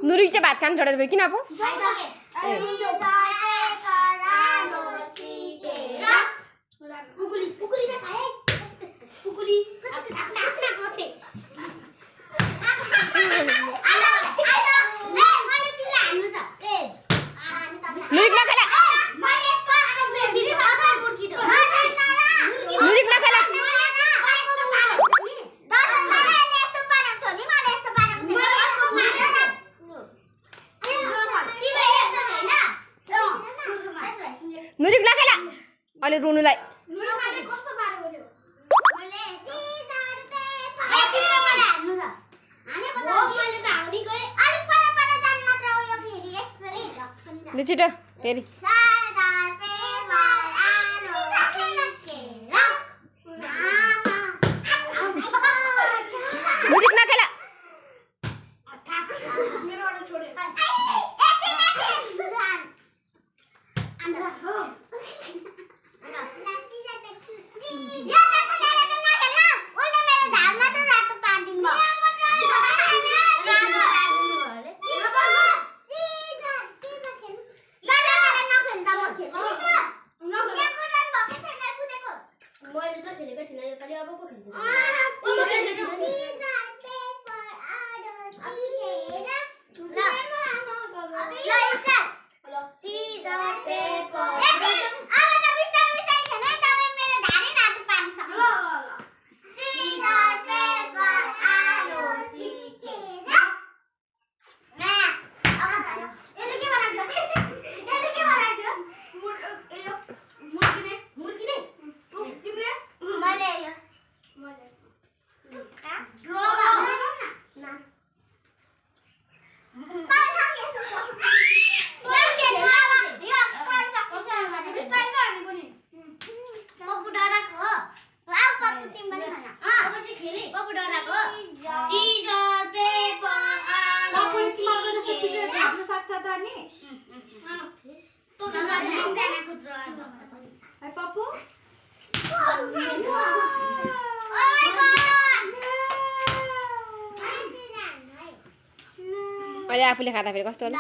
नुरी चाहिँ भात खान छोडेर किन अब नुरी नखेला अहिले रुनुलाई छिटो फेरि नुरी नखेला अहिले आफूले खाँदा फेरि कस्तो होला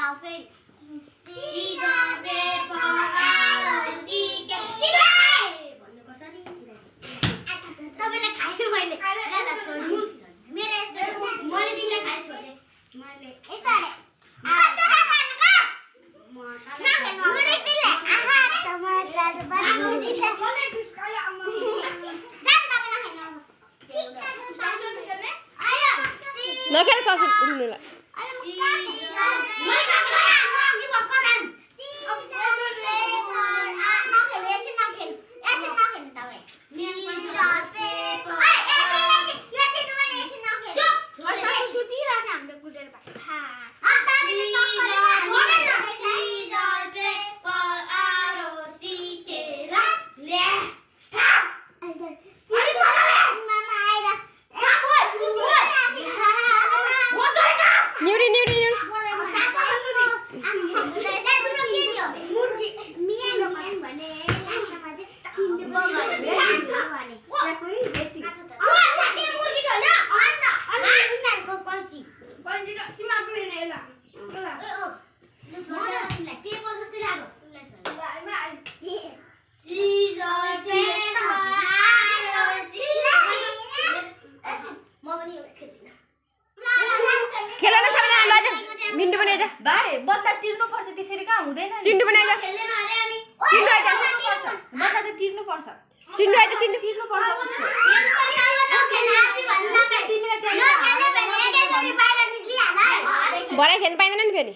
नखेल ससु उड्नुलाई भाइ बदला तिर्नु पर्छ त्यसरी कहाँ हुँदैन नि चिन्डु बनाइजा चिन्डु आइजा बदला त तिर्नु पर्छ चिन्डु आइजा चिन्डु तिर्नु पर्छ भरे खेल्न पाइँदैन नि फेरि